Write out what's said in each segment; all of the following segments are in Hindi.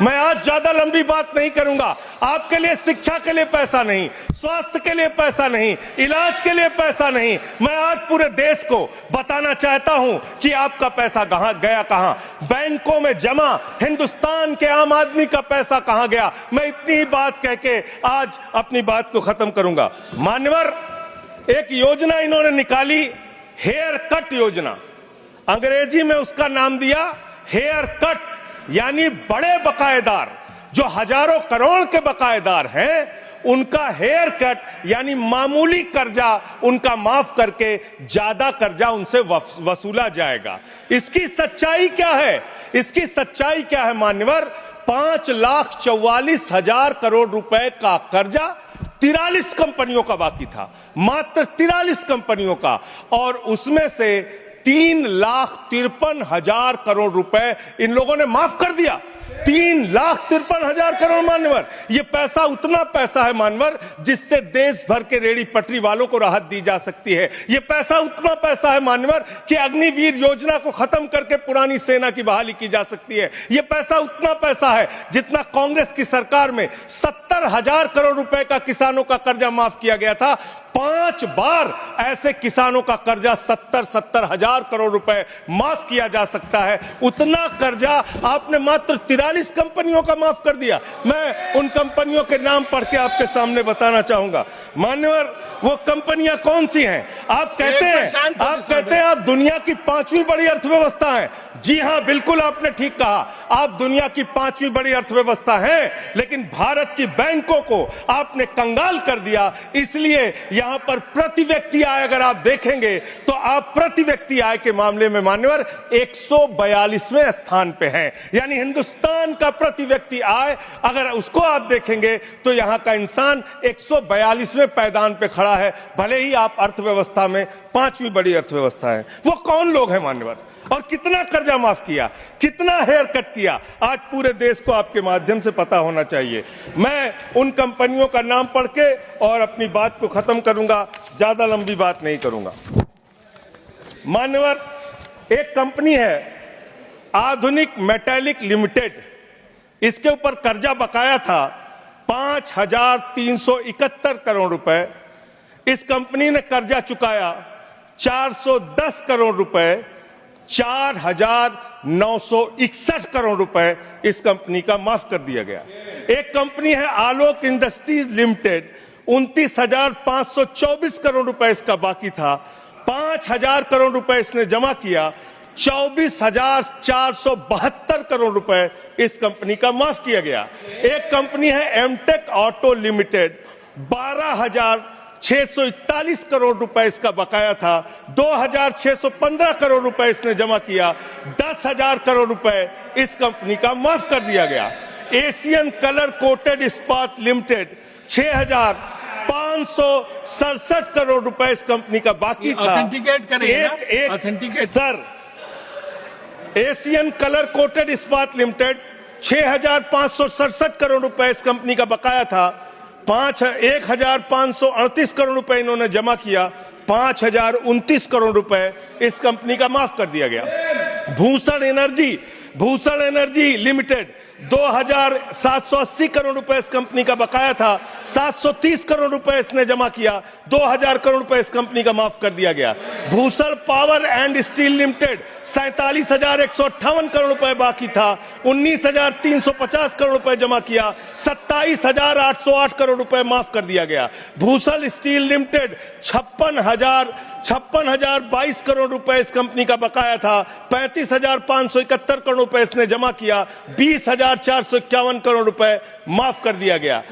मैं आज ज्यादा लंबी बात नहीं करूंगा। आपके लिए शिक्षा के लिए पैसा नहीं, स्वास्थ्य के लिए पैसा नहीं, इलाज के लिए पैसा नहीं। मैं आज पूरे देश को बताना चाहता हूं कि आपका पैसा कहां गया, कहां बैंकों में जमा हिंदुस्तान के आम आदमी का पैसा कहां गया। मैं इतनी ही बात कह के आज अपनी बात को खत्म करूंगा। मान्यवर, एक योजना इन्होंने निकाली, हेयर कट योजना। अंग्रेजी में उसका नाम दिया हेयर कट, यानी बड़े बकायेदार जो हजारों करोड़ के बकायेदार हैं, उनका हेयर कट यानी मामूली कर्जा उनका माफ करके ज्यादा कर्जा उनसे वसूला जाएगा। इसकी सच्चाई क्या है? इसकी सच्चाई क्या है मान्यवर? 5,44,000 करोड़ रुपए का कर्जा 43 कंपनियों का बाकी था, मात्र 43 कंपनियों का, और उसमें से 3,53,000 करोड़ रुपए इन लोगों ने माफ कर दिया। 3,53,000 करोड़ मान्यवर, ये पैसा उतना पैसा है मान्यवर जिससे देश भर के रेड़ी पटरी वालों को राहत दी जा सकती है। ये पैसा उतना पैसा है मान्यवर कि अग्निवीर योजना को खत्म करके पुरानी सेना की बहाली की जा सकती है। ये पैसा उतना पैसा है जितना कांग्रेस की सरकार में 70,000 करोड़ रुपए का किसानों का कर्जा माफ किया गया था। 5 बार ऐसे किसानों का कर्जा 70,000 करोड़ रुपए माफ किया जा सकता है। उतना कर्जा आपने मात्र 43 कंपनियों का माफ कर दिया। मैं उन कंपनियों के नाम पढ़ के आपके सामने बताना चाहूंगा। मान्यवर, वो कंपनियां कौन सी हैं? आप कहते हैं आप दुनिया की 5वीं बड़ी अर्थव्यवस्था है। जी हां, बिल्कुल आपने ठीक कहा, आप दुनिया की 5वीं बड़ी अर्थव्यवस्था है, लेकिन भारत की बैंकों को आपने कंगाल कर दिया। इसलिए यहां पर प्रति व्यक्ति आय अगर आप देखेंगे तो आप प्रति व्यक्ति आय के मामले में मान्यवर 142वें स्थान पे हैं। यानी हिंदुस्तान का प्रति व्यक्ति आय अगर उसको आप देखेंगे तो यहां का इंसान 142वें पायदान पे खड़ा है, भले ही आप अर्थव्यवस्था में 5वीं बड़ी अर्थव्यवस्था है। वो कौन लोग हैं मान्यवर, और कितना कर्जा माफ किया, कितना हेयर कट किया, आज पूरे देश को आपके माध्यम से पता होना चाहिए। मैं उन कंपनियों का नाम पढ़ के और अपनी बात को खत्म करूंगा, ज्यादा लंबी बात नहीं करूंगा। मान्यवर, एक कंपनी है आधुनिक मेटालिक लिमिटेड, इसके ऊपर कर्जा बकाया था 5,371 करोड़ रुपए। इस कंपनी ने कर्जा चुकाया 410 करोड़ रुपए, 4,961 करोड़ रुपए इस कंपनी का माफ कर दिया गया। एक कंपनी है आलोक इंडस्ट्रीज लिमिटेड, 29,524 करोड़ रुपए इसका बाकी था, 5,000 करोड़ रुपए इसने जमा किया, 24,472 करोड़ रुपए इस कंपनी का माफ किया गया। एक कंपनी है एमटेक ऑटो लिमिटेड, 12,641 करोड़ रुपए इसका बकाया था, 2,615 करोड़ रुपए इसने जमा किया, 10,000 करोड़ रुपए इस कंपनी का माफ कर दिया गया। एशियन कलर कोटेड इस्पात लिमिटेड, 6,567 करोड़ रुपए इस कंपनी का बाकी था। Authenticate sir, Asian colour coated इस्पात लिमिटेड 6,567 करोड़ रुपए इस कंपनी का बकाया था, 1,538 करोड़ रुपए इन्होंने जमा किया, 5,029 करोड़ रुपए इस कंपनी का माफ कर दिया गया। भूषण एनर्जी लिमिटेड 2,780 करोड़ रुपए इस कंपनी का बकाया था, 730 करोड़ रुपए इसने जमा किया, 2,000 करोड़ रुपए इस कंपनी का माफ कर दिया गया। Bhushan power and steel limited 47,158 crore रुपए बाकी था, 19,350 करोड़ रुपए जमा किया, 27,808 करोड़ रुपए माफ कर दिया गया। भूषण स्टील लिमिटेड 56,022 करोड़ रुपए इस कंपनी का बकाया था, 35,571 करोड़ रुपए इसने जमा किया, 20,451 करोड़ रुपए माफ कर दिया गया।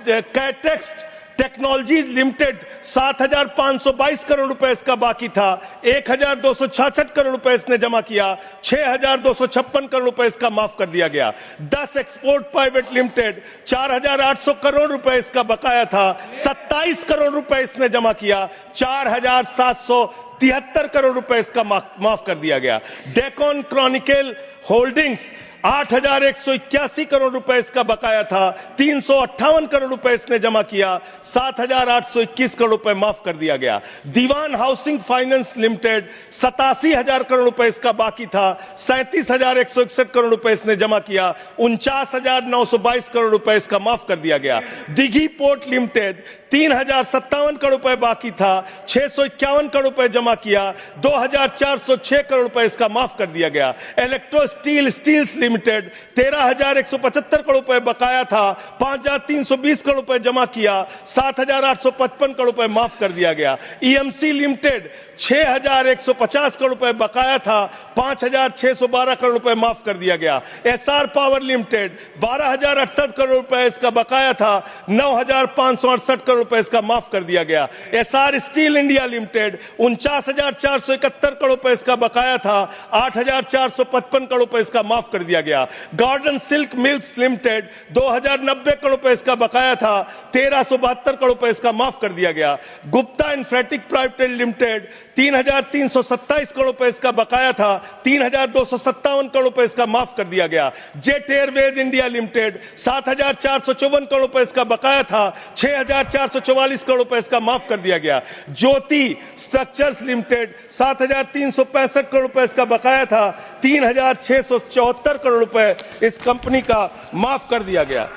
कैटेक्स टेक्नोलॉजीज लिमिटेड 7,522 करोड़ रुपए इसका बाकी था, 1,266 करोड़ रुपए इसने जमा किया, 6,256 करोड़ रुपए इसका माफ कर दिया गया। 10 एक्सपोर्ट प्राइवेट लिमिटेड 4,800 करोड़ रुपए इसका बकाया था, 27 करोड़ रुपए इसने जमा किया, 4,773 करोड़ रुपए इसका माफ कर दिया गया। डेकन क्रॉनिकल होल्डिंग्स 8,181 करोड़ रुपए इसका बकाया था, 358 करोड़ रुपए इसने जमा किया, 7,821 करोड़ रुपए माफ कर दिया गया। दीवान हाउसिंग फाइनेंस लिमिटेड 87,000 करोड़ रुपए इसका बाकी था, 37,161 करोड़ रुपए इसने जमा किया, 49,922 करोड़ रुपए इसका माफ कर दिया गया। दिघी पोर्ट लिमिटेड 3,057 करोड़ रुपए बाकी था, 651 करोड़ रुपए जमा किया, 2,406 करोड़ रुपए इसका माफ कर दिया गया। इलेक्ट्रो स्टील्स लिमिटेड 13,175 करोड़ रुपए बकाया था, 5,320 करोड़ रुपए जमा किया, 7,855 करोड़ रुपए माफ कर दिया गया। ईएमसी लिमिटेड 6,150 करोड़ रुपए बकाया था, 5,612 करोड़ रुपए माफ कर दिया गया। एसआर पावर लिमिटेड 12,068 करोड़ रुपए इसका बकाया था, 9,568 करोड़ रुपए इसका माफ कर दिया गया। SR steel India limited 49,471 crore रुपए इसका बकाया था, 8,455 करोड़ रुपए इसका माफ कर दिया गया। Garden silk mills limited 2,090 crore रुपए इसका बकाया था, 1,372 करोड़ रुपए इसका माफ कर दिया गया। Gupta Infratech private limited 3,327 crore रुपए इसका बकाया था, 3,257 करोड़ रुपए इसका माफ कर दिया गया। Jet Airways India limited 7,454 crore रुपए इसका बकाया था, 6,444 करोड़ रुपए इसका माफ कर दिया गया। ज्योति स्ट्रक्चर्स लिमिटेड 7,365 करोड़ रुपए इसका बकाया था, 3,674 करोड़ रुपए इस कंपनी का माफ कर दिया गया।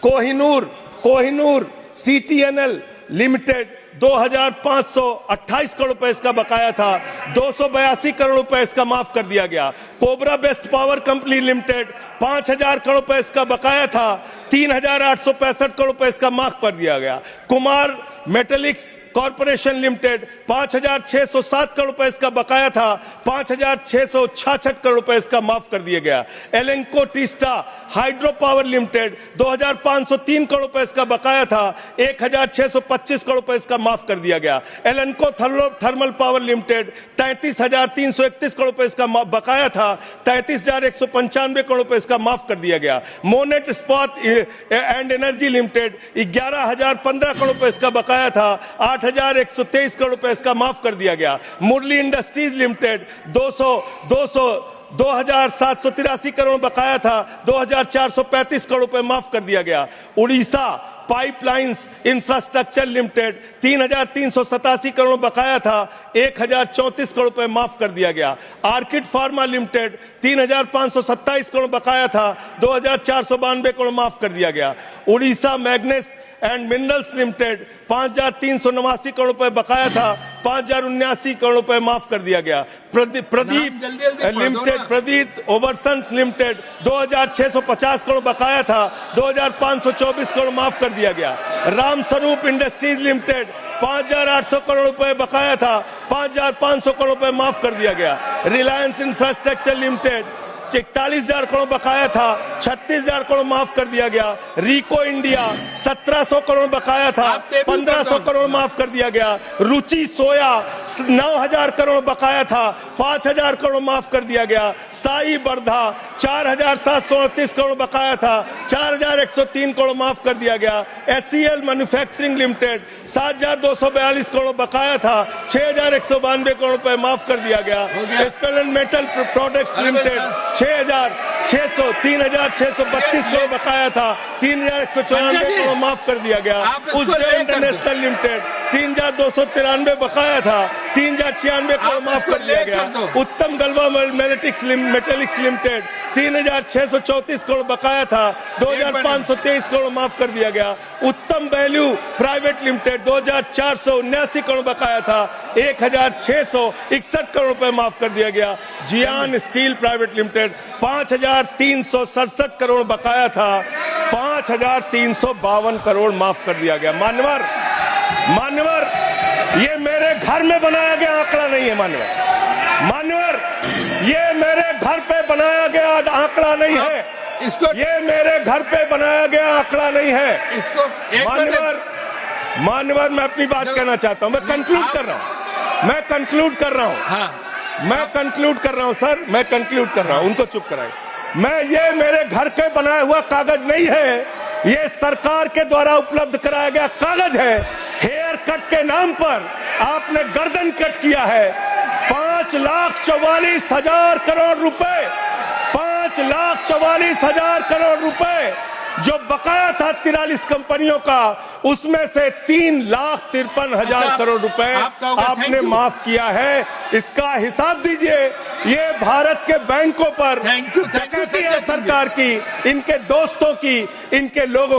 कोहिनूर सीटीएनएल लिमिटेड 2,528 करोड़ रुपए इसका बकाया था, 282 करोड़ रुपए इसका माफ कर दिया गया। Cobra best power company limited 5,000 crore रुपए इसका बकाया था, 3,865 करोड़ रुपए इसका माफ कर दिया गया। Kumar metallics corporation limited 5,607 crore रुपए इसका बकाया था, 5,666 करोड़ रुपए इसका माफ कर दिया गया। Lanco Teesta hydro power limited 2,503 crore रुपए इसका बकाया था, 1,625 करोड़ रुपए इसका माफ कर दिया गया। एलेंको थर्मल पावर लिमिटेड 33,331 करोड़ रुपए इसका बकाया था, 33,195 करोड़ रुपए इसका माफ कर दिया गया। मोनेट इस्पात एंड एनर्जी लिमिटेड 11,015 करोड़ रुपए इसका बकाया था, 8,123 करोड़ रुपए इसका माफ कर दिया गया। मुरली इंडस्ट्रीज लिमिटेड 2,783 करोड़ बकाया था, 2,435 करोड़ रुपए माफ कर दिया गया। Orissa pipelines infrastructure limited 3,387 crore बकाया था, 1,034 करोड़ रुपए माफ कर दिया गया। आर्किड फार्मा लिमिटेड 3,527 करोड़ बकाया था, 2,492 करोड़ माफ कर दिया गया। Orissa मैग्नेस and minerals limited 5,389 crore रुपए बकाया था, 5,079 करोड़ रुपए माफ कर दिया गया। प्रदीप लिमिटेड प्रदीप ओवरसन्स लिमिटेड 2,650 करोड़ बकाया था, 2,524 करोड़ माफ कर दिया गया। राम स्वरूप इंडस्ट्रीज लिमिटेड 5,800 करोड़ रुपए बकाया था, 5,500 करोड़ रुपए माफ कर दिया गया। रिलायंस इंफ्रास्ट्रक्चर लिमिटेड 41,000 करोड़ बकाया था, 36,000 करोड़ माफ कर दिया गया। रिको इंडिया 1,700 करोड़ बकाया था, 1,500 करोड़ माफ कर दिया गया। रुचि सोया 9,000 करोड़ बकाया था, 5,000 करोड़ माफ कर दिया गया। साई बर्धा 4,729 करोड़ बकाया था, 4,103 करोड़ माफ कर दिया गया। एससीएल मैन्युफैक्चरिंग लिमिटेड 7,242 करोड़ बकाया था, 6,192 करोड़ रुपए माफ कर दिया गया। स्पेलेंट मेटल प्रोडक्ट्स लिमिटेड 3,632 करोड़ बकाया था, 3,194 करोड़ माफ कर दिया गया। उज्जैन इंटरनेशनल लिमिटेड 3,293 बकाया था, 3,096 करोड़ माफ कर दिया गया। उत्तम गलवा मेटेलिक्स लिमिटेड 3,634 करोड़ बकाया था, 2,523 करोड़ माफ कर दिया गया। उत्तम वैल्यू प्राइवेट लिमिटेड 2,479 करोड़ बकाया था, 1,661 करोड़ रुपए माफ कर दिया गया। जियान स्टील प्राइवेट लिमिटेड 5,367 करोड़ बकाया था, 5,352 करोड़ माफ कर दिया गया। मान्यवर ये मेरे घर में बनाया गया आंकड़ा नहीं है। मान्यवर ये मेरे घर पे बनाया गया आंकड़ा नहीं है। ये मेरे घर पे बनाया गया आंकड़ा नहीं है। मान्यवर मैं अपनी बात कहना चाहता हूं। मैं कंक्लूड कर रहा हूं सर, मैं कंक्लूड कर रहा हूं। उनको चुप कराए। ये मेरे घर के बनाया हुआ कागज नहीं है, ये सरकार के द्वारा उपलब्ध कराया गया कागज है। हेयर कट के नाम पर आपने गर्दन कट किया है। 5,44,000 करोड़ रुपए 5,44,000 करोड़ रुपए जो बकाया था 43 कंपनियों का, उसमें से 3,53,000 करोड़ रुपए आपने माफ किया है। इसका हिसाब दीजिए। ये भारत के बैंकों पर डकैती है सरकार की, इनके दोस्तों की, इनके लोगों